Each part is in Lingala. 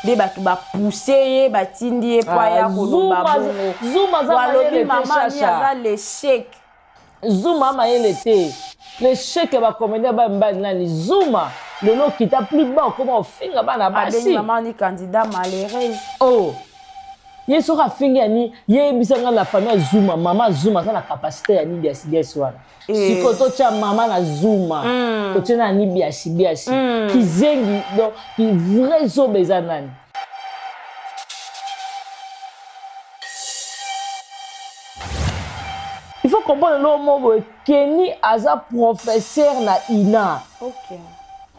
nde bato bapousse ye batindi ye po aya koloba bongo walobi mama ni aza l'échec Zuma mayele te l'échec bacomédien bamibali nani Zuma lelo kita plus bas comment ofinga bana basi maman ni candidat malheureuse oh ye soka finga ni ye bisanga la famille Zuma mama Zuma ça la capacité ya ni biasi wana siko to cha mama na Zuma to tena ni biasi kizengi donc ki vrai zobeza nani il faut comprendre l'homme Kenny aza professeur na ina OK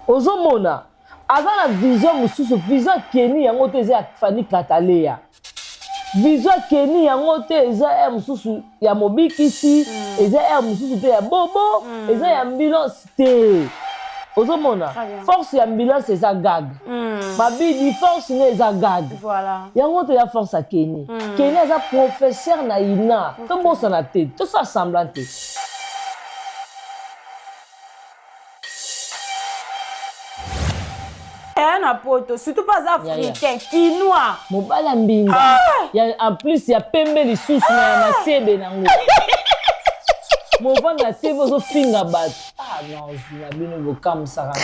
ozomona aza na vision mususu vision Kenny yango te eza Fanny Katalea vision Kenny yango te eza mususu ya mobikisi eza mususu te ya bobo eza ya ambulance te ozomona force ya ambulance eza gag mabidi force ne eza gag voilà yango te ya force ya Kenny Kenny aza professeur na ina tombosana te tosa semblant te na poto surtout pas africain quinois mobala mbinga en plus ya pembe lisusu na ya masebe nango movanda te bozofinga bato non na bino bokamusaka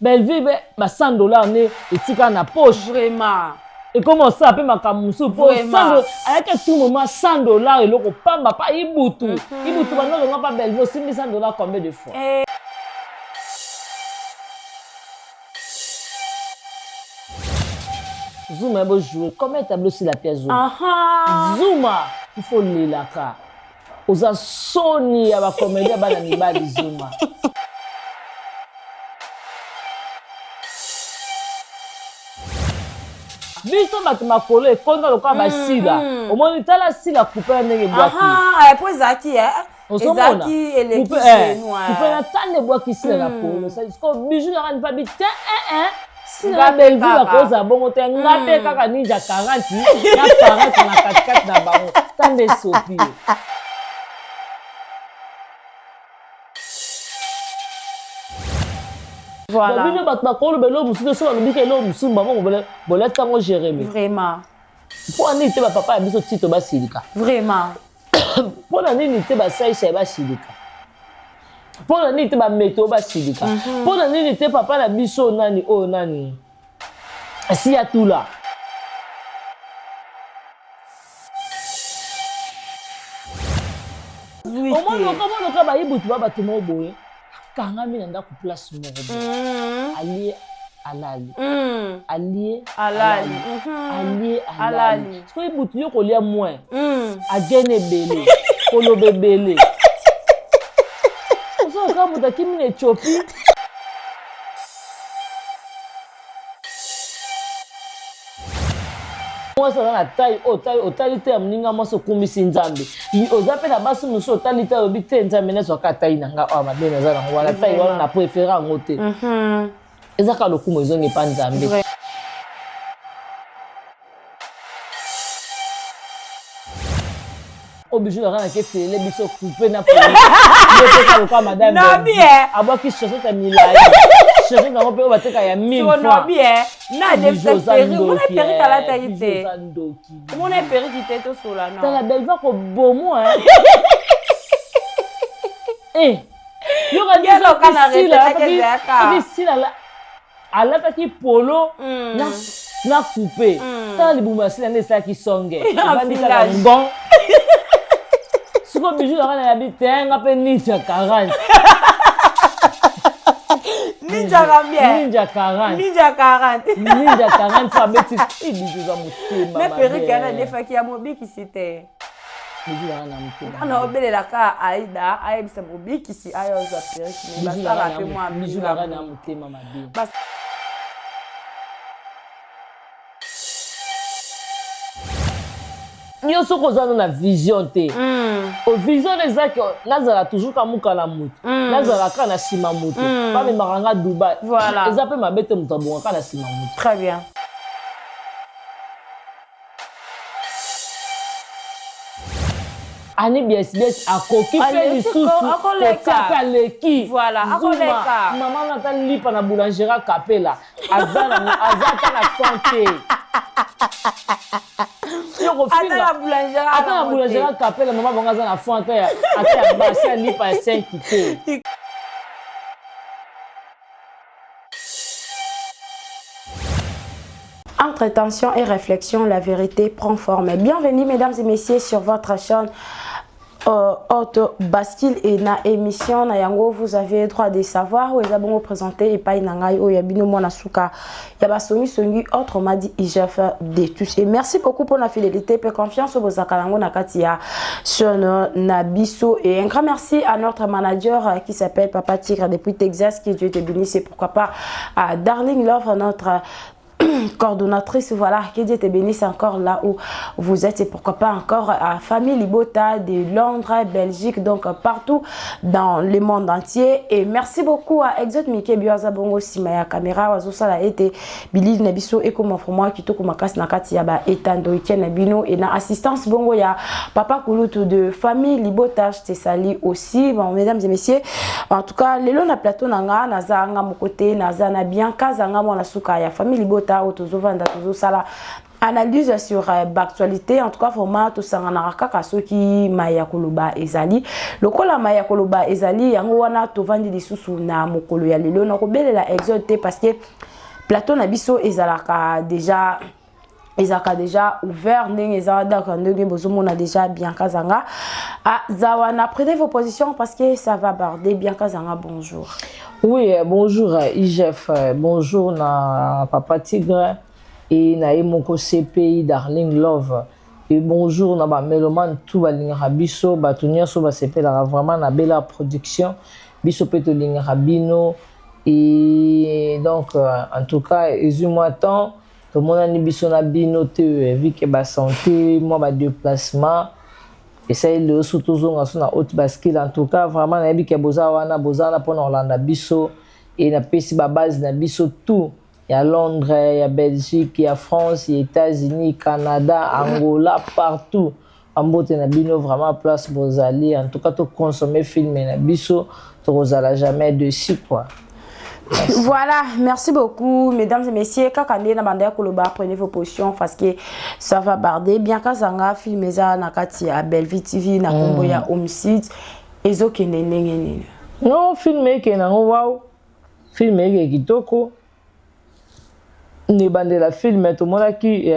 Belleville ba $100 ne etika na poche vraiment et comment ça appelle ma kamusu pour $100 avec tout moment $100 et le pamba pas ibutu bana on pas Belleville aussi $100 combien de fois Zuma beau jouer comment tableau sur la pièce Zuma il faut lelaka oza soni ya ba comédien bana mibali Zuma biso bato makolo ekonda lokola basila omoni tala sila coupe ndenge bwaki po ezaki ezaki coupe na tande bwaki sila na polo siko bijou na rani pa bite sila Belleville bakoza bongo te ngape kaka ninja 40 na parate na 4 na bango tande sopi voilà bino bato bakolo belo mususu so balobi ke lo mususu bango bola tango Jérémy vraiment po nini te bapapa ya biso tito basilika vraiment po na nini te basaisha basilika po na nini te bameteo basilika po na nini te papa na biso nani oyo nani asiya tula omonoka bayibutu babato moko boye kangami na ndako place moko boye alie alali soki butu yo kolia moins agene ebele koloba ebele ozoka moto akimi na Ethiopie mwasi aza na tai otali te ya moninga mwasi okumbisi nzambe oza mpe na basi mosusu otali te alobi te nzambe nezwaka tai na nga awa mabe naza nango wana tai wana na préféré yango te ezaka lokumu ezongi epa nzambe obiju naka nake felele biso coupe na poliyepeka lokola madame abwaki chaussette ya milai chaussette nango mpe oyo bateka ya 1000 francs Mona perruque te to sola non. Tala Belleville ko bomo yo ka diso kana rete sila la alata ki polo na coupe. Tala libuma sila ndesa ki songe. Bandi ka ngon. Suko bijou la kana yabi tenga pe ninja 40. Ninja combien? Ninja 40. Ninja 40. Ninja 40 fa beti bijou za mutema. Mais perruque ana defa ki ya mobiki site. Bijou la kana mutema. Ana obelela ka aida ayebisa mobiki si ayo za perruque mais basala pe moi bijou la kana mutema mabi. Yo soko zana na vision te. O vision ezaki nazala toujours ka mukala mutu. Nazala ka na sima mutu. Pas me maranga Dubai. Voilà. Eza pe mabete mutu abonga ka na sima mutu. Très bien. ani bies akoki pe lisusu kotaka leki voilà akoleka maman nata lipa na boulangerie Kapela azana na santé ata na boulangerie Kapela maman bonga za na fonte ata basi lipa 5 kité. Entre tension et réflexion, la vérité prend forme. Bienvenue mesdames et messieurs sur votre chaîne Auto Bascule et na émission na yango vous avez droit de savoir où les abonnés présentés et pas inangai ou yabino mona suka yaba songi autrement dit IGF de tous. Et merci beaucoup pour la fidélité et confiance au bozakalango na katia sur Nabiso et un grand merci à notre manager qui s'appelle Papa Tigre depuis Texas, qui Dieu te bénisse, et pourquoi pas à Darling Love, notre coordonnatrice, voilà, que Dieu te bénisse encore là où vous êtes, et pourquoi pas encore à Famille Libota de Londres, Belgique, donc partout dans le monde entier. Et merci beaucoup à Exot Mike Bioza Bongo Simaya Caméra Wazo Sala été Billy Nabiso et comme pour moi qui toko makas nakati yaba etando Etienne Bino et na assistance Bongo ya Papa Kulutu de Famille Libota, je te salue aussi. Bon mesdames et messieurs, en tout cas lelo na plateau nanga naza nga mon côté naza na bien kazanga mona suka ya Famille Libota autozovanda tozosala analyse sur l'actualité. En tout cas format to sangana kaka soki maya koloba ezali lokola maya koloba ezali yango wana tovandi lisusu na mokolo ya lelo na kobelela exote parce que plateau na biso ezalaka déjà ouvert ndenge eza d'accord ndenge bozomona déjà bien kazanga zawana, prenez vos positions parce que ça va barder. Bien kazanga, bonjour. Oui, bonjour IGF, bonjour na Papa Tigre et na Emoko CPI Darling Love, et bonjour na ba meloman tout balinga biso batunia so ba sepela vraiment na bella production biso peto linga bino. Et donc en tout cas moi temps tout le monde a biso na bino te vu que ba santé moi ba déplacement et ça il le surtout na haute bascule. En tout cas vraiment na bi ke boza na pona Orlando biso et na pesi ba base na biso tout. Il y a Londres, il y a Belgique, il y a France, il y a États-Unis, Canada, Angola, partout. En beauté, na bino vraiment place bozali. En tout cas, tu consommer film na biso, tu rozala jamais dessus quoi. Merci. Voilà, merci beaucoup mesdames et messieurs. Kakande na banda koloba, prenez vos positions parce que ça va barder. Bien kazanga film eza na kati ya Bellevue TV na kombo ya Homicide ezo kende ndenge. Non, film eke na wow. Film eke kitoko. Ne bande la film tout le monde qui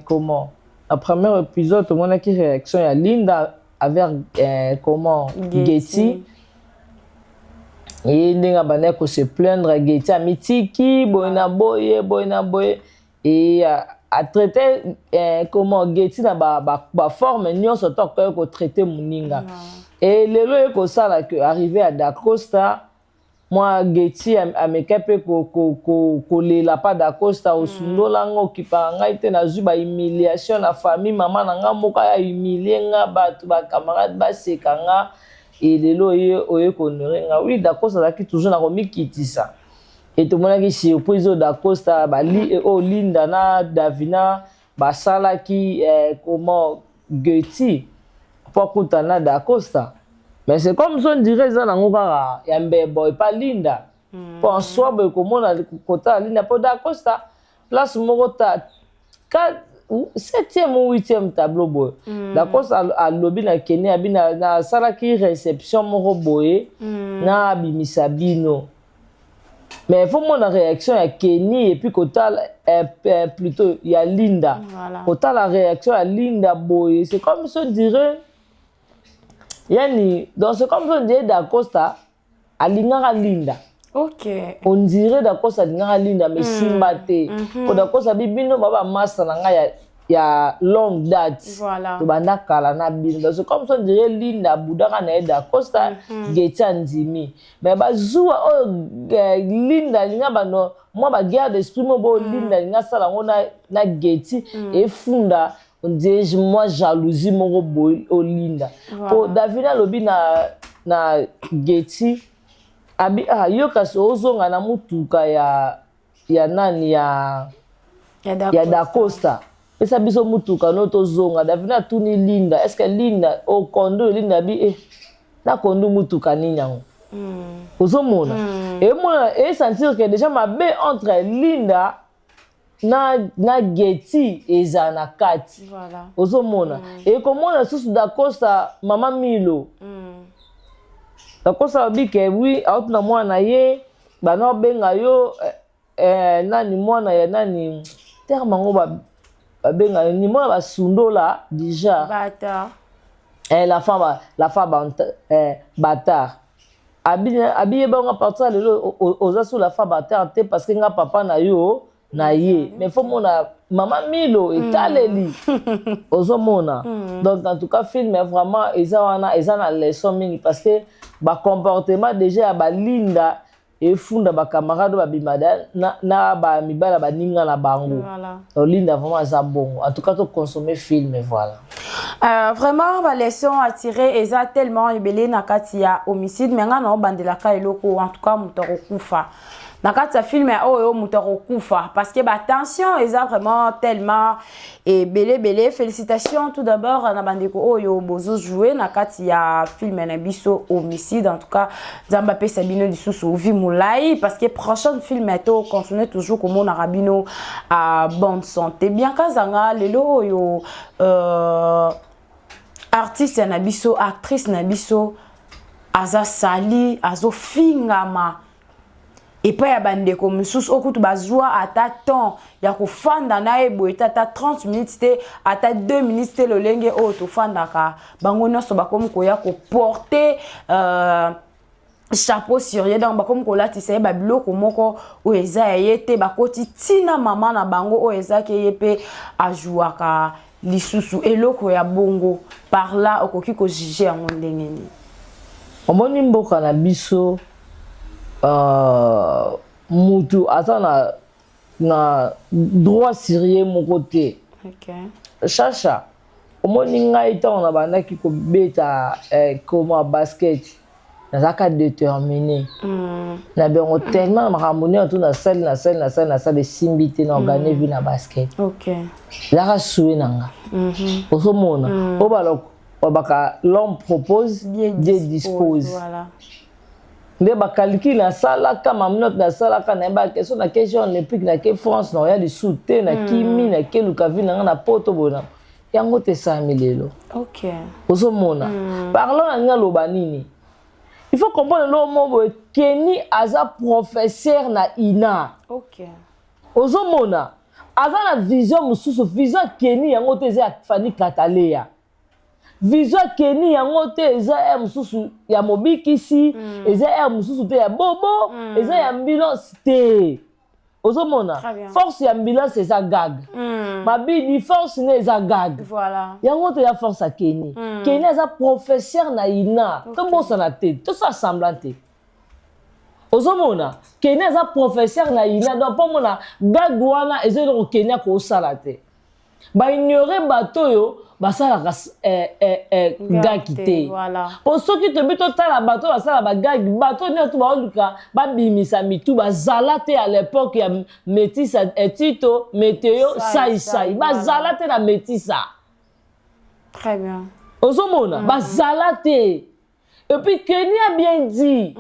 comment la première épisode tout le monde qui réaction à Linda avec comment Getty et Linda bande ko se plaindre Getty a mitiki boina boye et a traiter comment Getty na ba forme nyonso to ko traiter muninga et lelo ko sala que arrivé à Dacosta. Moi, Getty a me capé ko lela pas d'Acosta au sundola ngo kipanga ite na zuba humiliation na famille maman na nga moka ya humilier nga batu ba camarade ba sekanga et lelo oye konere nga oui d'Acosta la ki toujours na komi kitisa et tout monde qui surprise d'Acosta ba li o Linda na Davina ba sala ki comment Getty pour kutana d'Acosta. Mais c'est comme ça on dirait ça dans ngokara ya mbebo pas Linda. Pour en soi be komona kota Linda pour d'Acosta place mokota 7e ou 8e tableau boy. D'Acosta a lobby na Kenya bina na sala ki réception moko boy na bimisa bino. Mais il faut mon réaction à Kenny et puis kota plutôt il y a Linda. Kota la réaction à Linda boy, c'est comme ça on dirait. Yani, donc c'est comme si on dirait d'Acosta à l'ingara Linda. Ok. On dirait d'Acosta à l'ingara Linda, mais simbate. Pour d'Acosta, bibino baba master nanga ya long date. Voilà. To banda kala na bino. Donc c'est comme si on dirait Linda Boudara na d'Acosta Getty Ndimi. Mais ba zoua oh Linda linga bano moi ba garde d'esprit mo bo Linda linga sala ngona na Getty et funda. On dit moi jalousie mon boy Linda. Pour Davina lobi na Getty abi yo kaso ozonga na mutuka ya nani ya Dacosta pesa biso mutuka no tozonga davina tuni Linda est-ce que Linda o kondo Linda bi na kondo mutuka nini yango ozomona et moi et sentir que déjà ma baie entre Linda na Getty eza na kati voilà ozomona et comment la source d'Acosta mama Milo Akosa bike oui out na mwana ye bana benga yo nani mwana ya nani terme ngo ba benga ni mwana ba sundola déjà bâtard la femme bâtard habillé ba nga partir lelo oza sous la femme bâtard te parce que nga papa na yo na ye mais faut mona maman Milo etaleli ozomona donc en tout cas film est vraiment eza na leçon mingi parce que ba comportement déjà ba Linda et funda ba camarade ba bimada na ba mibala ba ninga na bango voilà Linda vraiment za bon en tout cas to consommer film et voilà vraiment ba leçon à tirer eza tellement ebelé na kati ya homicide mais nga na bandela ka eloko en tout cas mutoro kufa na kati ya film oyo mutoro kufa parce que ba tension eza vraiment tellement belé félicitations tout d'abord na bandeko oyo bozo jouer na kati ya film na biso homicide en tout cas Zamba pe Sabino lisusu vi mulai parce que prochain film eto continuer toujours comme on arabino à bonne santé bien kazanga lelo oyo artiste na biso actrice na biso aza sali azo fingama et pas ya bandeko mususu okutu bazwa ata temps ya kofanda na ebo ata 30 minutes te ata 2 minutes te lolenge o to fanda ka bango nyonso bakomi koya ko porter chapeau sérieux donc bakomi ko latisa ba biloko moko o eza yete bakoti tina mama na bango o eza ke yepe ajuaka lisusu eloko ya bongo par là okoki ko juger yango ndenge ni omoni mboka na biso mutu ata na droit sérieux mon côté chacha omoni ngai ta on a bandaki ko beta comment basket nazaka déterminé na bengo tellement makamoni on na salle simbité na organiser vie na basket OK la soué nanga osomona obaloko obaka l'homme propose Dieu dispose voilà nde bakaliki na salaka mamnote na salaka na ba question na question olympique na ke France na ya lisusu te na kimi na ke lukavi na na poto bona yango te samilelo OK ozomona parlons na nga loba nini il faut comprendre lo mobo Kenny aza professeur na ina OK ozomona aza na vision mususu vision Kenny yango te za Fanny Katalea vision Kenny yango te eza mususu ya mobikisi eza mususu te ya bobo eza ya ambulance te ozomona force ya ambulance eza gag mabidi force ne eza gag voilà yango te ya force ya Kenny Kenny eza professeur na ina to bosa na te to sa semblant te ozomona Kenny eza professeur na ina donc po mona gag wana eza ko Kenny ko sala te ba ignorer bato yo basalaka gaki te po soki tobi totala bato basala bagagi bato nyonso baoluka babimisa mitu bazala te à l'époque ya métisa etito météo sai bazala te na métisa très bien ozomona bazala te et puis Kenny a bien dit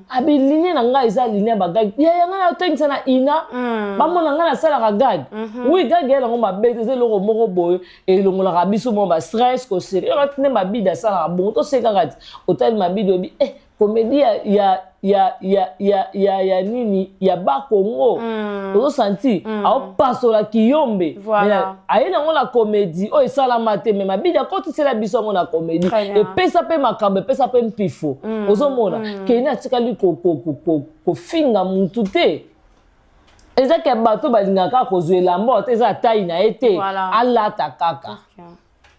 abi ligne na nga eza ligne ba gag ya nga na tengisa na ina ba mona nga na sala ka gag oui gag ya ngo mabete ze loko moko boy et longola ka biso mo ba stress ko sérieux ratne mabida sala bon to se kaka hotel mabido bi comédie ya nini ya ba Congo ozo senti au pasola kiyombe aye na ngona comédie o esala mate mais mabida ko tisela biso ngona comédie et pesa pe makambe pesa pe mpifo ozo mona Kenny atikali ko finga muntu te eza ke bato balingaka kozwela mbote eza tayi na ete alata kaka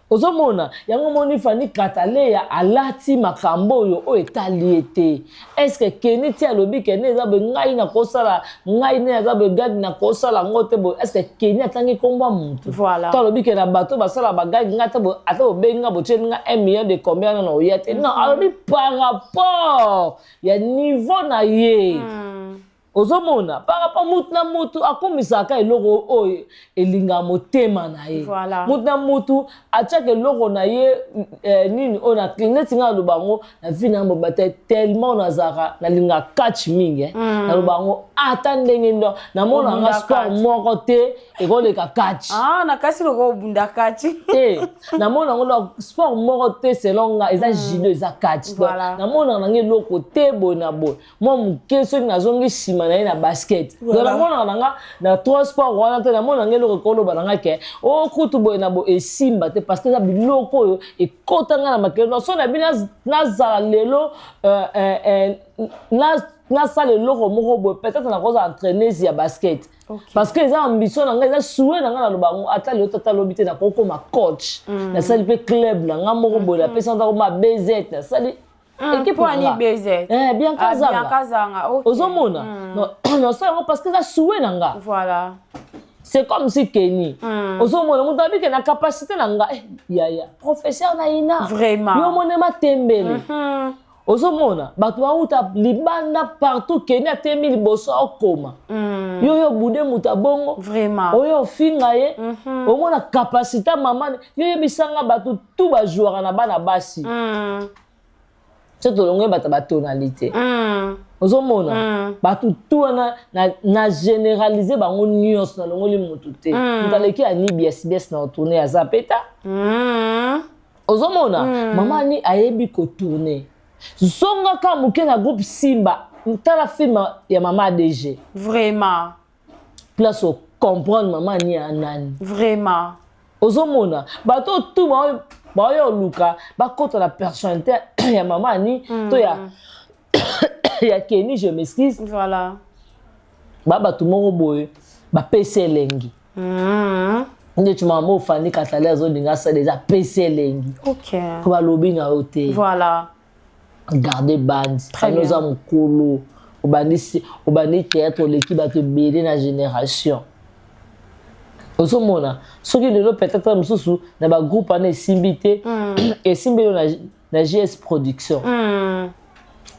ozomona yango moni Fanny Katalea alati makambo oyo o etali ete est-ce que Kenny ti alobi Kenny eza be ngai na kosala ngai ne eza be gag na kosala ngote bo est-ce que Kenny atangi komba muntu to alobi ke na bato basala bagag ngata bo ata bo benga bo tsenga 1 million de combien na oyate non alobi par rapport ya niveau na ye ozomona par rapport mutu na mutu akomisaka eloko oyo elinga motema na ye mutu na mutu atiaka eloko na ye nini oyo neti nga naloba yango na vi na yango bata tellement nazaka nalinga catch mingi naloba yango ata ndenge ndo namona yanga sport moko te ekoleka catch na kasi loko obunda catch namona yango sport moko te selon nga eza judo eza catch namona nange eloko te boye na boye mwa moke soki nazongi nsima na ye na basket namona nanga na trois sport wana te namona nange eloko ekoloba nanga ke okutu boye na boye esimba te parce que eza biloko oyo ekotanga na makelo so na bino nazala lelo nasala eloko moko boye peut-être nakoza entraîneuse ya basket parce que eza ambition nanga eza souhait nanga naloba yango ata lelo tata lobi te nakokoma coach nasali mpe club nanga moko boye napesa ntako ma BZ nasali équipe wani BZ bien kazanga ozomona nasala yango parce que eza souhait nanga voilà c'est comme si Kenny ozomona mutu abike na capacité nanga yaya professeur na ina vraiment yo monema tembele ozomona bato bauta libanda partout Kenny atemi liboso okoma yo bude mutu abongo vraiment oyo finga ye omona capacité mama yo yebisanga bato tout ba joueur na bana basi c'est tolonge bato ba tonalité ozomona bato tout na généraliser bango nyonso na longoli mutu te mutaleki ani bias na tourner ya zapeta ozomona mama ni ayebi ko tourner zonga ka muke na groupe Simba ntala film ya mama ADG vraiment place au comprendre mama ni anani vraiment ozomona bato tout ba yo luka ba kota la personnalité ya mama ni to ya Kenny je m'excuse voilà bato moko boye ba pese elengi nde tu mama ofani katale azolinga sa déjà pese elengi ko balobi na ote voilà garder band nous a mokolo obandi théâtre l'équipe bato bele na génération ozomona soki lelo peut-être mosusu na ba groupe ana esimbi te esimbi na GS production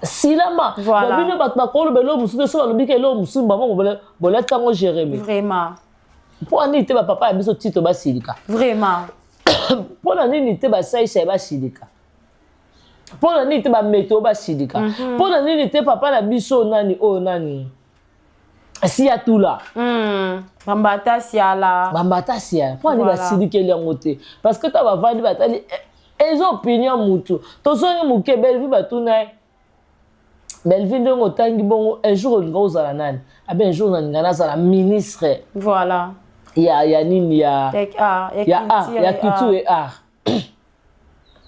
silama babino bato bakolo belo mosusu so balobi ke elo mosusu bango boletango Jérémie vraiment mpo nini te bapapa ya biso tito basilika vraiment mpo na nini te basaisha basilika mpo na nini te bameteo basilika mpo na nini te papa na biso nani oyo nani siya tula bambata siala mpo ani basilikeli yango te parce que ta bavandi batali eza opinion mutu tozongi moke Belleville batuna ye Belleville ndenge otangi bongo un jour olinga ozala nani abe un jour nalinga nazala ministre voilà ya nini ya culture et art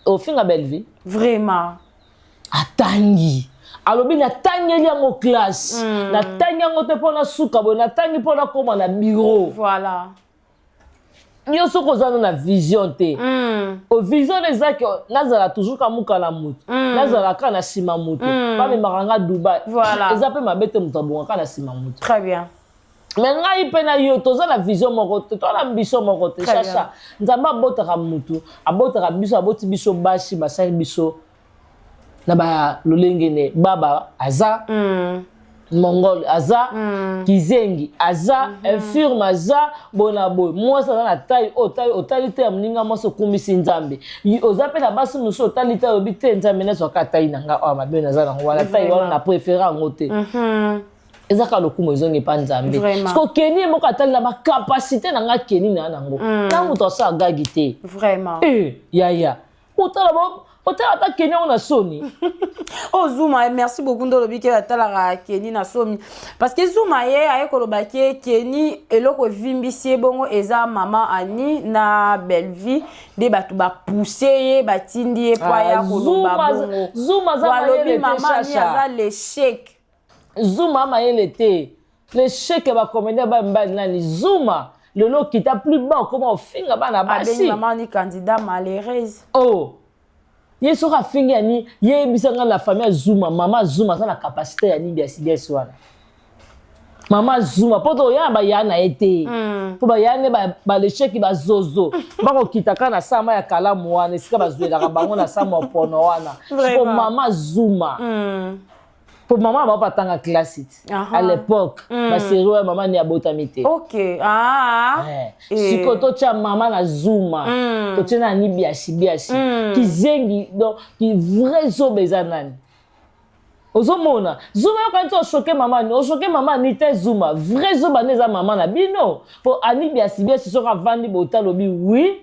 ofinga Belleville vraiment atangi alobi natangeli yango classe natangi yango te mpona suka boye natangi mpona koma na bureau voilà nyonso kozana na vision te vision ezaki nazala toujours kamuka na mutu nazala ka na nsima mutu bamemaka nga Dubai eza mpe mabe te moto abongaka na nsima mutu très bien mais ngai mpe na yo toza na vision moko te toza na ambition moko te chacha nzambe abotaka mutu abotaka biso aboti biso basi basali biso na balolenge ne baba aza mongol aza kizengi aza infirme aza bona boy mwasi aza na taille otali te ya moninga mwasi okumisi nzambe oza mpe na basi mosusu otali te oyebi te nzambe nesoka taille na nga oyo mabe naza nango wana taille wana na préféré yango te ezaka lokumu ezongi epa nzambe parceke Kenny moko atali na bacapacité na nga Kenny na nango na moto asala gagi te vraiment yaya otala ata Kenny yango na soni Zuma merci beaucoup ndolobi ke atalaka Kenny na somi parce que Zuma ye aye koloba ke Kenny eloko vimbisi bongo eza mama Ani na Belleville de batu ba pousser ye batindi ye pa ya koloba bongo Zuma za mayele te mama ni aza l'échec Zuma mayele te l'échec ba comédien ba mbali nani Zuma lelo kita plus bas comment finga bana basi maman ni candidat malheureuse ye soka fingi ani ye bisanga la famille Zuma mama Zuma ça la capacité ya ni biasi wana mama Zuma poto ya ba yana ete po ba yana ba l'échec ba zozo ba ko kitaka na sama ya kalamu wana sika ba zuela ka bango na sama pono wana po mama Zuma Pour maman, maman pas tant classe. À l'époque, ma série maman ni abotamité. OK. Ah. Si quand tu as maman na Zuma, tu as ni biachi qui zengi donc qui vrai zo bezanan. Ozomona Zuma quand tu choqué maman, o choqué maman ni te Zuma, vrai zo baneza maman na bino. Pour ani biachi biachi sera vandi botalobi oui.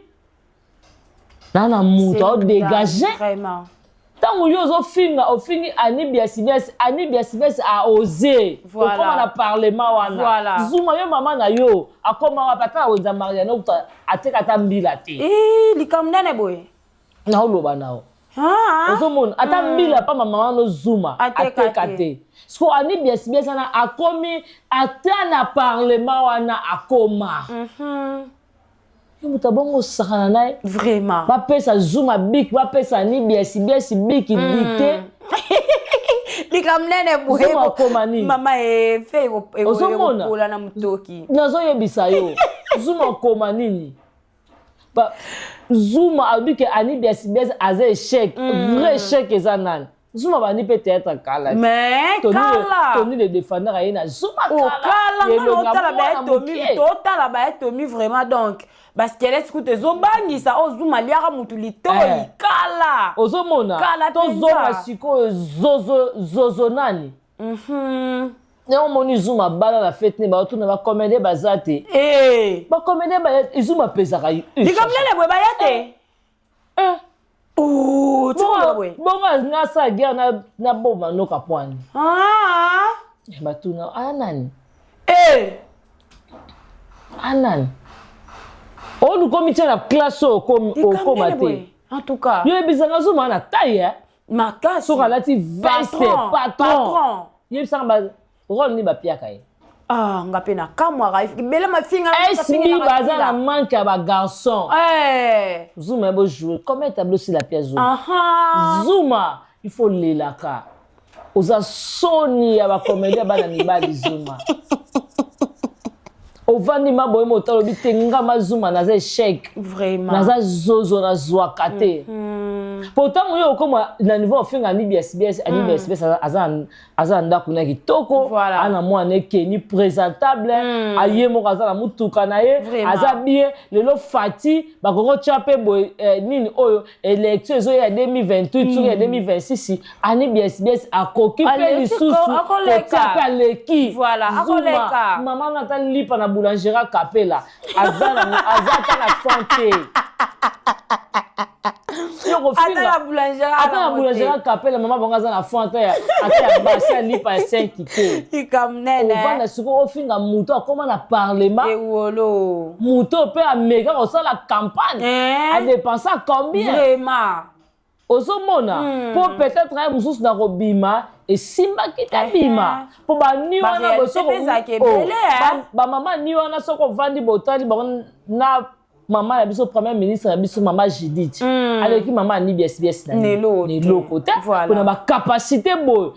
Nana muto dégager. Vraiment. Tant que yo finga au fini ani biasibes a osé voilà. Comment on a parlé wana voilà. Zuma yo maman na yo akoma wa pata o za mariano ateka tambila te likamnene boy na oloba nao ozomona atambila pa maman no Zuma ateka te sko ani biasibes na akomi atana parlement wana akoma Mutabongo sakana nae vraiment ba pesa Zuma bik ba pesa ni biasi bik dicté likamnene Zuma komani mama fe ola na mutoki nazo yebisa yo Zuma komani ni ba Zuma abike ani biasi aze échec vrai échec ezanan Zuma bani peut-être kala mais kala Tony le défendeur ayena Zuma kala non tala ba Tommy vraiment donc parce qu'elle écoute zobangi ça Zuma liara mutu litoi kala ozomona to zoma siko zozo nani ne moni Zuma bala la fête ne ba tuna ba comédie bazate ba comédie ba Zuma pesaka likamlele bwe bayate tu vois bonga ngasa guerre na bomba noka pwani batuna anani anani on comme tu la classe au comité en tout cas yo ebizanga Zuma na taille makasi so relati veste patron yo bisanga ba rôle ni ba piaka ngape na kamwa bele mafinga SB baza na manque ba garçon Zuma bo jouer comment tableau sur la pièce Zuma Zuma il faut lelaka oza soni ya ba comédie bana mibali Zuma ovandi maboye motalo bitenga mazuma naza échec vraiment naza zozo na zwaka te pourtant yo koma na niveau ofinga ni bias aza ndako na kitoko ana mwana keni présentable ayemo kaza na mutuka na ye aza bien lelo fati bakongo chape boy nini oyo élection zo ya 2028 sur ya 2026 ani bias akoki pe lisusu akoleka leki voilà akoleka maman nata lipa na boulangerie Capella azata na santé la boulangerie Capella maman bonga na fonte ya basi lipa 5 kité ikamnene ovanda siko ofinga muto akoma na parlement ewolo muto pe ameka ko la campagne a dépenser combien vraiment ozomona pour peut-être ay mususu na kobima esimba kita bima po ba ni wana bosoko ba mama ni wana soko vandi botali ba na mama ya biso premier ministre ya biso mama Judith aleki mama ni bies na nelo côté pour ba capacité boy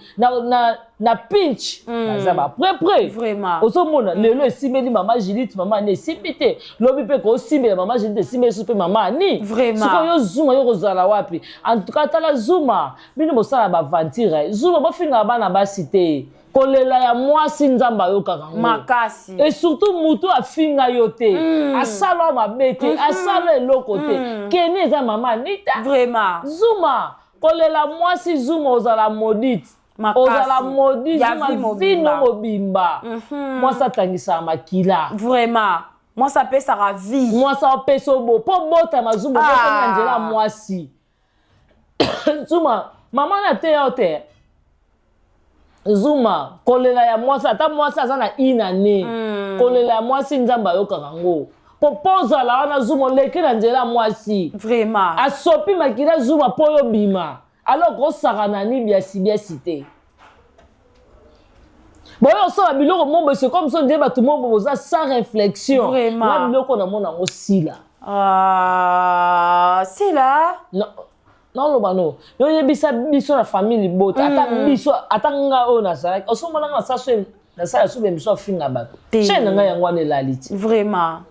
na pinch za ba près vraiment ozomona lelo esimeli mama Judith mama ni esimbite lobi pe ko simbela mama Judith esimeli so pe mama ni vraiment siko yo Zuma yo kozala wapi en tout cas tala Zuma bino bosala ba ventire Zuma bofinga bana ba cité kolela ya mwasi nzamba yo kaka makasi et surtout mutu afinga yo te asala mabete asala eloko te keni eza mama nita vraiment Zuma kolela mwasi Zuma ozala maudite ozala maudit Zuma vino mobimba mwasi atangisa makila vraiment mwasi apesaka vie mwasi apesa bo po botama Zuma botanga nzela mwasi Zuma mama na te yo te Zuma kolela ya mwasi ata mwasi aza na inane kolela ya mwasi nzamba yokaka ngo popoza la wana Zuma leki na nzela mwasi vraiment asopi makila Zuma po yo bima alors kosaka na ni biasi te boyo so biloko mombo c'est comme ça ndé batu mombo boza sans réflexion vraiment biloko na mona ngo sila sila non lo bano yo yebisa biso na famille bota ata biso atanga o na sa oso mona na sa so na sa so be biso finga bato chaîne nga yango ne laliti vraiment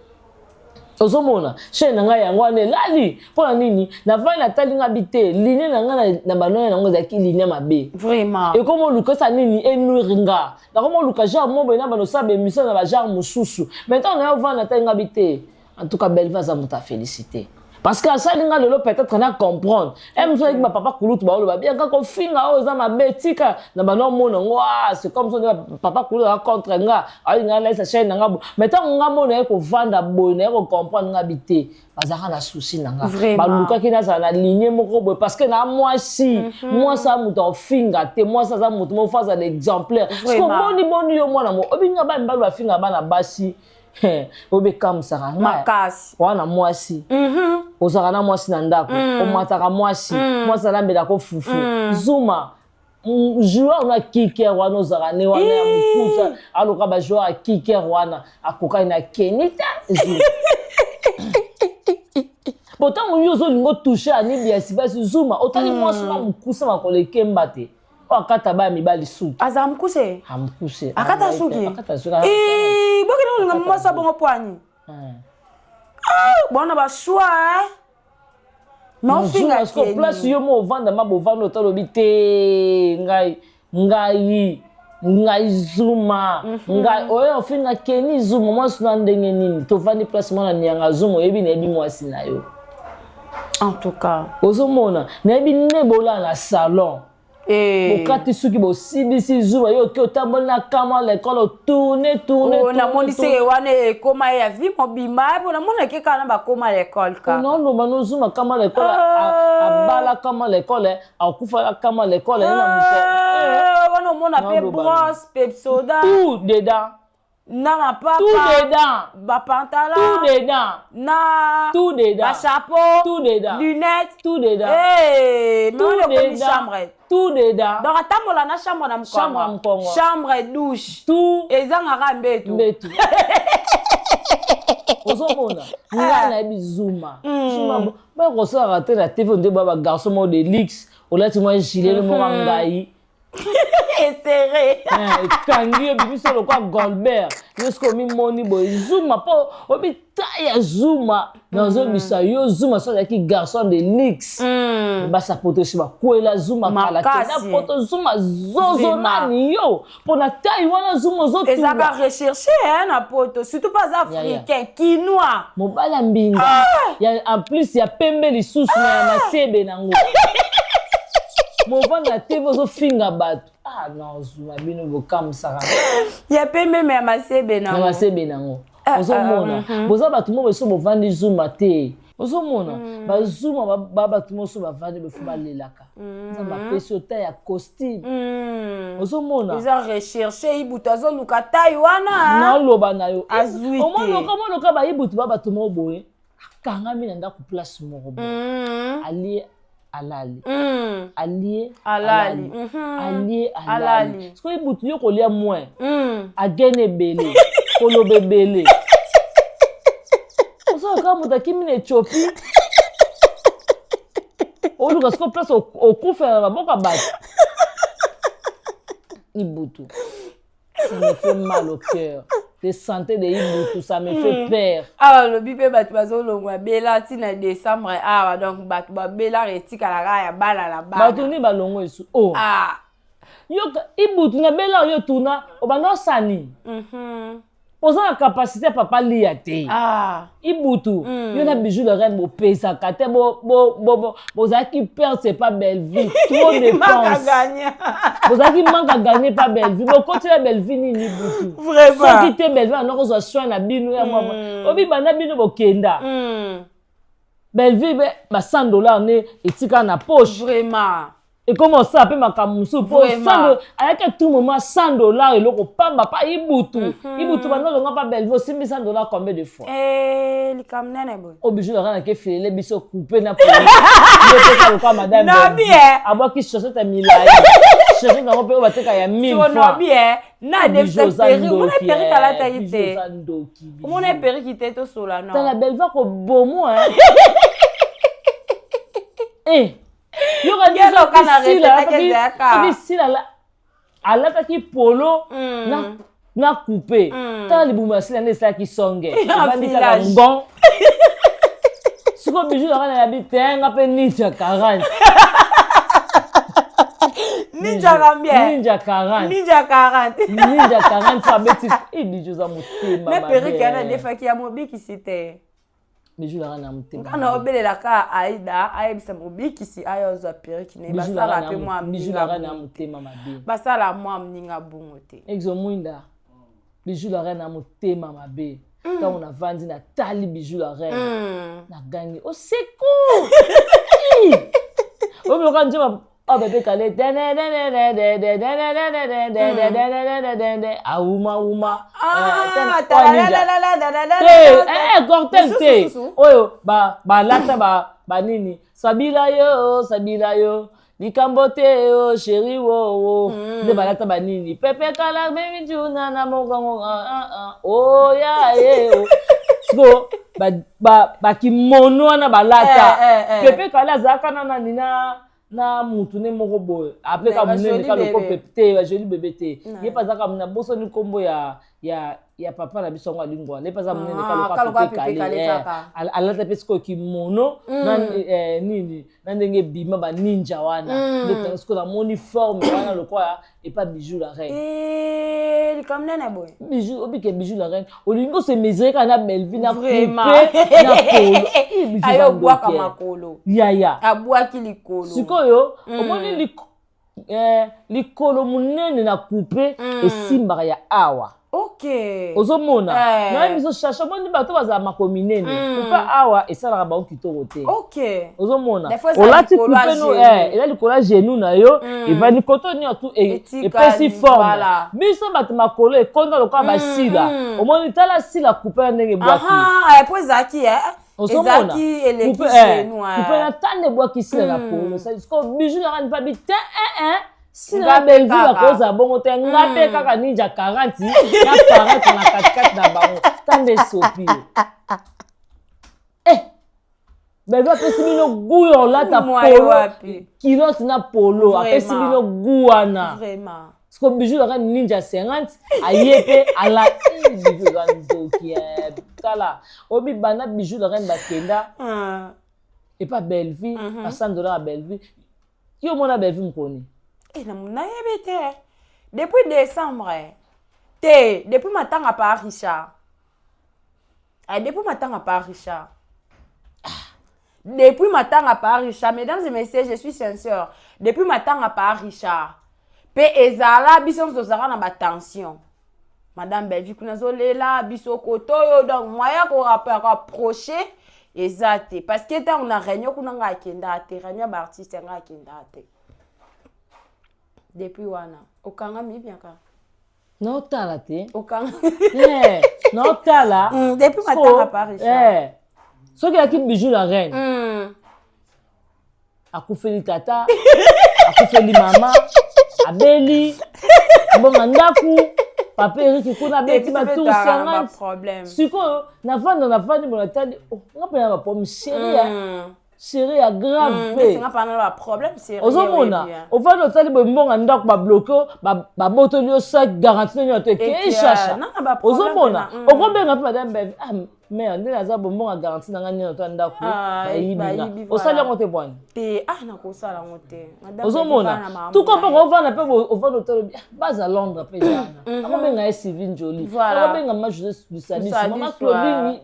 ozomona chaîne na ngai yango ane lali pona nini na vani na tali nga bité ligne na nga na banoya nango zaki ligne mabe vraiment et comme luka sa nini enuringa na comme luka genre mo bena bano sa be mission na ba genre mususu maintenant na vani na tali nga bité en tout cas belle va za muta féliciter parce que ça linga lelo peut-être na comprendre même so avec ma papa kulutu ba oloba bien quand finga o za mabetika na bano mona ngwa c'est comme ça papa kulutu a contre nga ali nga laisse chaîne nga maintenant nga mona ko vanda boy na ko comprendre nga bité bazaka na souci nanga baluka ki na za na ligne moko boy parce que na moi si moi ça muta finga te moi ça za muta mo faza l'exemplaire parce que boni yo mona mo obinga ba mbalu afinga bana basi obe kam sara makasi wana mwasi ozaka na mwasi na ndako omataka mwasi mwasi alambela ko fufu zuma joueur na kicker wana ozaka ne wana ya mukusa aloka ba joueur kicker wana akoka na kenita pourtant on yozo lingo toucher ani bien sibasi zuma otali mwasi na mukusa makole kembate akata ba mibali suki aza mkuse amkuse akata suki bokina ulinga mwasa bongo poani bona ba choix non finga parce que place yo mo vanda mabo vanda otalobi te ngai zuma ngai oyo finga keni zuma mwasi na ndenge nini to vandi place mona nyanga zuma yebi na yebi mwasi na yo en tout cas ozomona na yebi nebola na salon okati suki bosibisi zuba yo ki otambola na kama l'école tourner na moni se wana ekoma ya vie mobimba po na mona ke kana ba koma l'école ka non no mano zuma kama l'école abala kama l'école akufa kama l'école na muto wana mona pe brosse pe soda tout dedans na ma papa tout dedans ba pantalon tout dedans na tout dedans ba chapeau tout dedans lunettes tout dedans mais on est chambre tout dedans donc atambola na chambre na mkongo chambre douche tout ezanga mbetu ozomona nga na bizuma zuma ba ko sa rater la TV on ba garçon mo de luxe olati moi gilet mo ngai serré kangi biso lo kwa Goldberg jusqu'au mi moni boy zuma po obi taya zuma dans un misayo zuma so ki garçon de luxe ba sa poto si ba kwela zuma kala na poto zuma zozo nani yo pona taille wana zuma zo tu ezaka rechercher na poto surtout pas africain quinois mobala mbinga ya en plus ya pembe lisusu na masebe nango Mon na TV zo finga batu. Ah non, zuma bino bokam sara. Ya pembe me masebe nango. Masebe nango. Ozomona. Boza batu mo beso bovandi zuma te. Ozomona. Ba zuma ba batu mo so bavandi befu balelaka. Nzamba pesi ta ya costume. Ozomona. Ils recherché ibuta zo luka tai wana. Na loba na yo. Azuite. Omo ka ba ibutu ba batu mo boye. Kanga mina nda ku place moko boye. Ali alali allié alali allié alali ce que butu yo kolia moins agene bele kolo bebele oso ka muta kimine Ethiopie oluka ce que place au kufa na boka bat ibutu ça me fait mal au cœur de santé de ibutu ça me fait peur ah le bibé batu bazolongwa bela tina décembre ah donc batu ba bela retika la ya bala la bala batu ni balongo esu oh ah yo ibutu na bela yo tuna obanga sani posa la capacité papa lia te ibutu yo na bijou de reine bo pesa kate bo zaki perdre c'est pas belle vie trop dépense bo zaki manque à gagner pas belle vie bo continuer belle vie ni ibutu vraiment so qui te belle vie on a soin na bino ya mama obi bana bino bo kenda belle vie ba $100 ne etika na poche vraiment. Et comment ça peut makamusu pour $100 avec tout moment $100 et loko pamba pas ibutu ibutu bana longa pas belle aussi $100 combien de fois li kamnene boy obligé de rana ke filer biso couper na pour le quoi madame non bien abo ki chaussette à milai chaussette na pe ba teka ya 1000 fois non bien na de peri mon peri kala ta ite mon peri qui te to sola non ta la belle va ko bomo hein yo kana rete la alata ki polo na na coupé tant libuma sila ndesa ki songe village. kaka ngon siko bijou la na habite nga pe ninja 40 Ninja combien? Ninja 40. Ninja 40. Ninja 40 fa beti e bijou za motema mais perruque yana defa ki ya mobiki site bijou la na motema kana obelela ka aida ayebisa mobiki si ayoza perruque ne basala pe moi bijou la na motema mabe basala moi mninga bungo te exo mwinda bijou la na motema mabe quand on a vendu na tali bijou la reine na gagné au secours o me quand je oh bébé calé auma cortel te oyo ba lata ba nini sabila yo likambo te yo chéri wo de ba lata ba nini pepe kala baby juna na mogongo oh ya so ba kimono na ba lata pepe kala zakana na nina na mutu ne moko boye après ka munene ka loko pepte ba joli bébé te ye pas ka muna boso ni kombo ya papa na biso ngo alingwa le pas munene ka loko pepe kale alata pesiko kimono na nini na ndenge bima ba ninja wana de tansko na uniforme wana lokwa et pas bijou la reine comme nene boye bijou obike bijou la reine olingo se mesurer kana Belleville na coupe na polo ayo bwa ka makolo ya abwa ki likolo sikoyo omoni likolo munene na coupe esimbaka ya awa ok ozomona na biso chacha omoni bato bazala makomi nene coupe awa esalaka bango kitoko te ok ozomona olati coupe no ela likolo ya genou na yo evandi koto nyonso epesi forme biso bato makolo ekonda lokola basila omoni tala sila coupe ya ndenge bwaki po ezalaki ezaki eleki genou coupe na tande bwaki sila na polo siko bijou na rani pa bi te sila Belleville bakoza bongo te nga pe kaka ninja 40 na 40 na 44 na bango tande sopi Belleville apesi bino guyo olata polo kilote na polo apesi bino guwana siko bijou la ninja 50 aye pe ala bijou la ndoki tala obi bana bijou la bakenda et pas Belleville à $100 à Belleville yo mona Belleville mkoni na yebi te depuis décembre te depuis matanga par Richard depuis matanga par Richard depuis matanga par Richard mesdames et messieurs je suis sincère depuis matanga par Richard pe ezala biso tozala na ba tension madame Belleville kuna zolela biso kotoyo donc moya ko rapprocher ezate parce que tant on a réunion kuna nga kenda te réunion ba artiste nga kenda te depuis wana okanga mi bien ka no tala te okanga no tala depuis matanga Paris soki aki bijou la reine akufeli tata akufeli mama abeli mbonga ndaku papa Eric kuna beti ba tout 50 siko na vanda bona tali ngapena ba pomme chérie ya grave pe singa pana ba problème c'est ozomona ovanda otali mbonga ndako ba bloquer ba botoli yo sac garantie nyo te ke chacha ozomona okobenga pe madame Belleville mais ndena za mbonga garantie na ngani to ndako bayibi osali ngo te bwana te na ko sala ngo te ozomona tout comme ovanda pe ovanda otali baza Londres pe jana akobenga Sylvie Jolie akobenga ma Joseph Lusani mama Claudine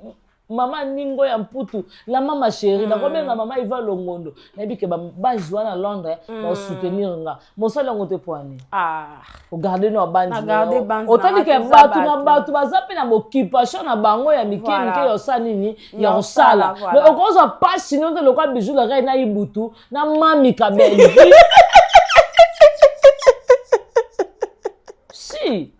mama ningo ya mputu la mama chérie na kobenga mama Iva Longondo na bike ba joie na Londres ba soutenir nga mosala ngote poane o garder no bandi otali ke batu na batu bazape na occupation na bango ya mike yo sanini ya osala mais okoza pas sinon de lokwa bijou la reine na ibutu na mami ka Belleville si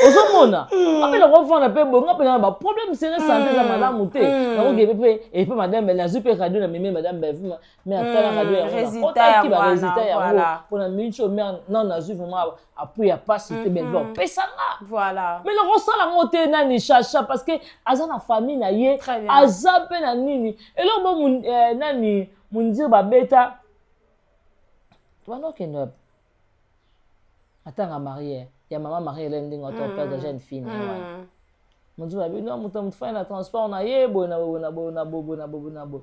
ozomona apela ko fana pe bonga pe na ba problème c'est santé za madame te na ko gebe et puis madame Belleville na super radio na meme madame Belleville mais atala radio ya résultat ya résultat ya pour na mincho mais non na zu vraiment après ya pas c'était Belleville pesa nga voilà mais le rosala ngote na ni chacha parce que aza na famille na ye aza pe na nini et là bon nani mundir ba beta wana okenda atanga marié ya maman Marie-Hélène ndinga to père de jeune fille na wana mutu ba bino mutu fa na transport na yebo na bo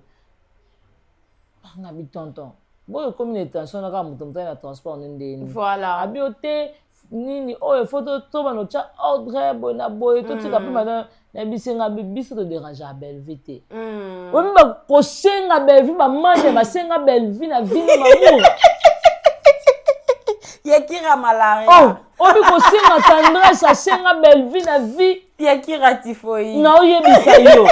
nga bi tonton boyo comme une tension na ka mutu na transport ndeni voilà abiote nini oyo photo to bano cha ordre bona boy to tika pe mana na bisenga biso to déranger belle vite omi ba ko senga belle vie ba manje ba senga belle vie na vie mamu yakira malaria oh omi ko senga tendresse senga belle vie na vie yakira tifoi na oyebisa yo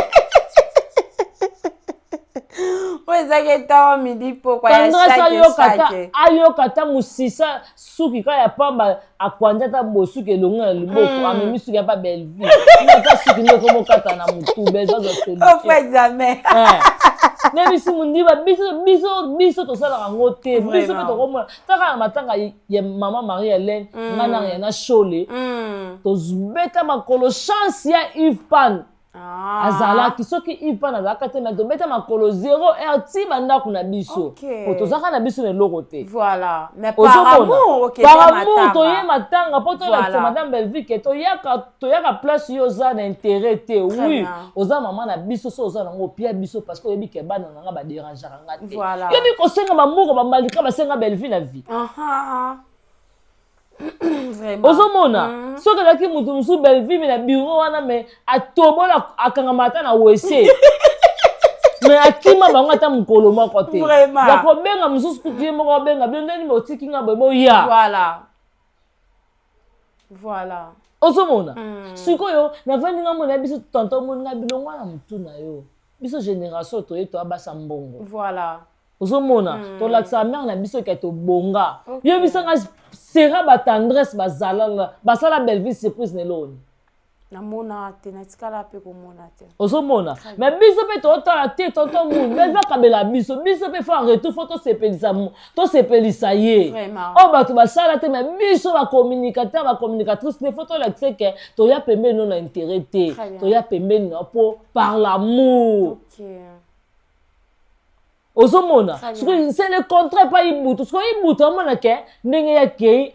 Wezake tawa midi po kwa ya shake. Ayo kata musisa suki kaya pamba akwanja ta bosuki elonga liboko amemi suki pa belle vie. Naka suki ndeko mo kata na mutu bezo zo solution. On fait examen. Ne bisi mundiba biso to sala ngote biso pe to komona taka matanga ya mama Marie-Hélène ngana ya na shole. To zbeta makolo chance ya Yves Pan. Azalaki soki ipa na zaka te mais to beta makolo 0 ti banda kuna biso otozaka na biso ne lokote voilà mais par amour to ye matanga poto la madame Belvique to yaka place yo za na intérêt te oui oza maman na biso so oza nango pia biso parce que yebi ke bana nanga ba déranger nga te yebi ko senga mamuko ba malika ba senga Belvique na vie vraiment ozomona soki azalaki mutu mosusu Belleville me na bureau wana me atobola akangama ata na wese me akima bango ata mokolo moko te ya kobenga mosusu kutie moko obenga bino ndeni botiki nga boye boya voilà ozomona sikoyo navandi nga mona ya biso tonto moninga bilongo wana motu na yo biso génération toye toabasa mbongo voilà ozomona tolakisa mare na biso ke tobonga yo bisanga sera ba tendresse basala Belleville surprise neloni namona te natikala pe komona te ozomona mais biso pe totala te tonton moun beza kabela biso pe fa retour faut to sepelisa ye o bato basala te mais biso ba communicateur ba communicatrice ne faut to la que to ya pembeni non na intérêt te to ya pembeni na po par l'amour ozomona c'est le contraire pas ibutu parce que ibutu amona ke ndenge ya kei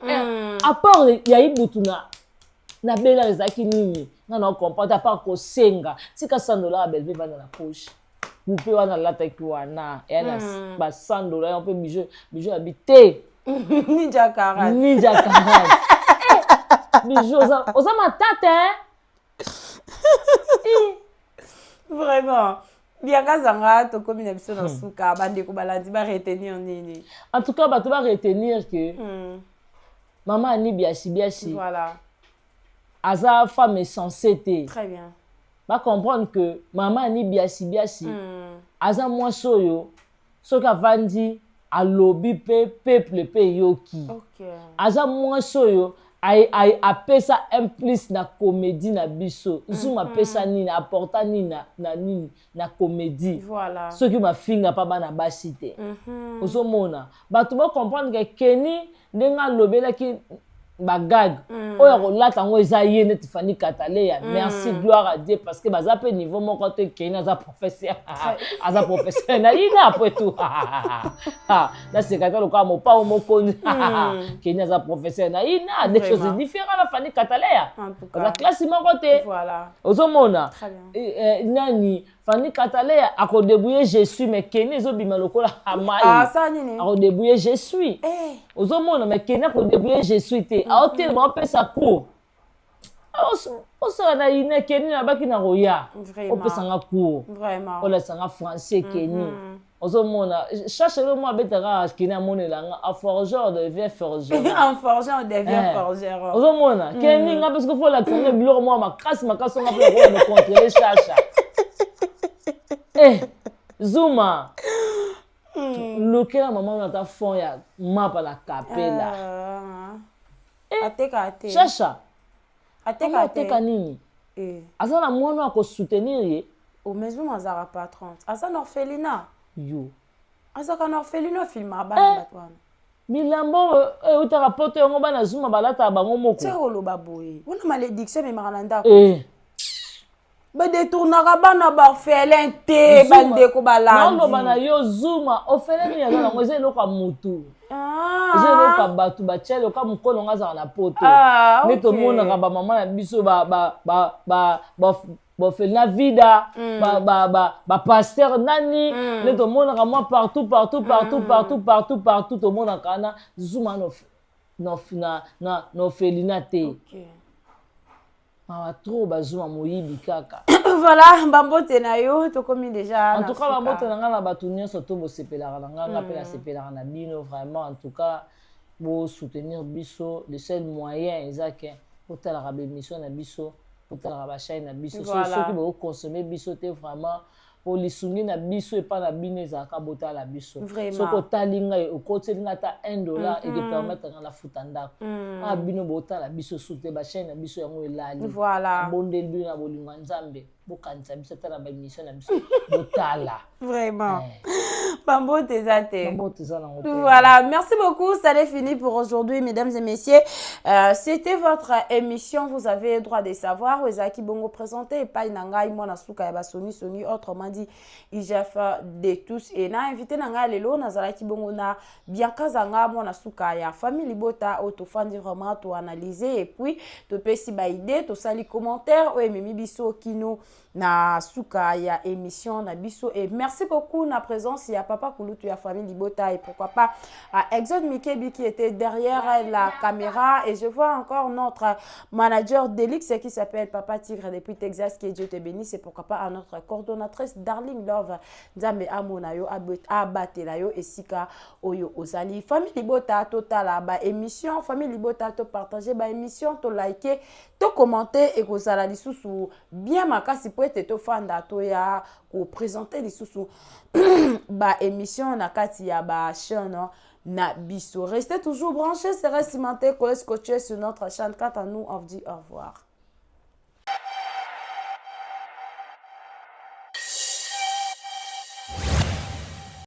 à part ya ibutu na bela ezaki nini na comprendre à part ko senga tika $100 Belleville bana na poche bupe wana lata ki wana ya na ba $100 on peut bijou habité ninja 40 bijou oza matata vraiment bianga zanga to komi na biso na suka bande ko balandi ba retenir nini en tout cas ba to ba retenir que maman ani biasi voilà aza femme sensée te très bien ba comprendre que maman ani biasi aza moi soyo soki avandi alobi pe peuple pe yoki aza moi soyo ai apesa un plus na comédie na biso zuma pesa nini apporta nini na comédie voilà soki mafinga pa bana basi te ozomona bato ba comprendre que Kenny ndenga lobelaki bagag oyo kolata ngo eza ye neti Fanny Kataleya merci gloire à Dieu parce que baza pe niveau moko te Kenny aza professeur na ina après tout na secrétaire loka mo pa moko Kenny aza professeur na ina des choses différentes na Fanny Kataleya la classe moko te voilà ozomona nani Fanny Kataleya akodebouiller je suis mais Kenny ezobima lokola amai ça nini akodebouiller je suis ozomona mais Kenny akodebouiller je suis te aotel ba pesa cours osala na ine Kenny na baki na roya opesa nga cours vraiment ola sanga français Kenny ozomona cherche le moi betara Kenny amonela nga a forgeur devient forgeur un forgeur devient forgeur ozomona Kenny nga parce que faut la tsanga biloko moi makasi nga pour me contrôler chacha Zuma lokela maman na ta fond ya mapa la capella ateka chacha ateka nini asa na mwana ako soutenir ye au maison azara patron asa na orphelinat yo asa ka na orphelinat filma bana batwana milambo utaka poto yango bana Zuma balata bango moko c'est oloba boye ona malédiction me marana ndako ba détournaka bana ba orphelin te bandeko balandi non bana yo Zuma orphelin ni yaza nango eza eloko ya mutu eza eloko ya bato batia eloko ya mokolo nga azala na poto nde tomonaka bamama na biso bofeli vida bapaster nani nde tomonaka mwa partout tomonaka na Zuma na orphelinat te mawa trop bazuma moyibi kaka voilà bambote na yo tokomi déjà en tout cas bambote na nga na bato nyonso to bosepelaka na nga mpe nasepelaka na bino vraiment en tout cas bosoutenir biso le seul moyen eza ke botalaka bémission na biso botalaka bachaine na biso soki bokonsome biso te vraiment po lisungi na biso epa na bino ezalaka botala biso soki otali ngai okoteli ngai ata $1 ekepermettre nga na futa ndako a bino botala biso sute bachaine na biso yango elali abondeli bino na bolingo ya nzambe bokanisa biso ata na baémission na biso botala vraiment Bambote Zate. Voilà, merci beaucoup. Ça est fini pour aujourd'hui, mesdames et messieurs. C'était votre émission. Vous avez le droit de savoir. Ezaki Bongo présenté. Pas Nanga, Imona Souka, Yaba Soni, autrement dit, IGF de tous. Et na invité Nanga Lelo, Nazalaki Bongo na Bianca Zanga, Mona Souka, ya famille Libota, autofandi vraiment, to analyser. Et puis, to pesi ba idée, to sali commentaire, ou Mimi Biso Kino, na Souka, ya émission, na Biso. Et merci beaucoup, na présence, il y a Papa Kouloutou, la famille Libota et pourquoi pas Exode Mikebi qui était derrière la caméra. Et je vois encore notre manager d'Elix qui s'appelle Papa Tigre depuis Texas, que Dieu te bénisse. Et pourquoi pas à notre coordonnatrice Darling Love Nzambe Amonayo Abatelayo et Sika Oyo Ozali. Famille Libota total ba émission, famille Libota to partager ba émission, to liker, to commenter et que ça la sous bien makasi pour être to fanda to ya ko présenter les sous ba émission na kati ya ba chaîne na biso. Restez toujours branchés, c'est resté cimenté, collez scotché sur notre chaîne. Quant à nous, on vous dit au revoir.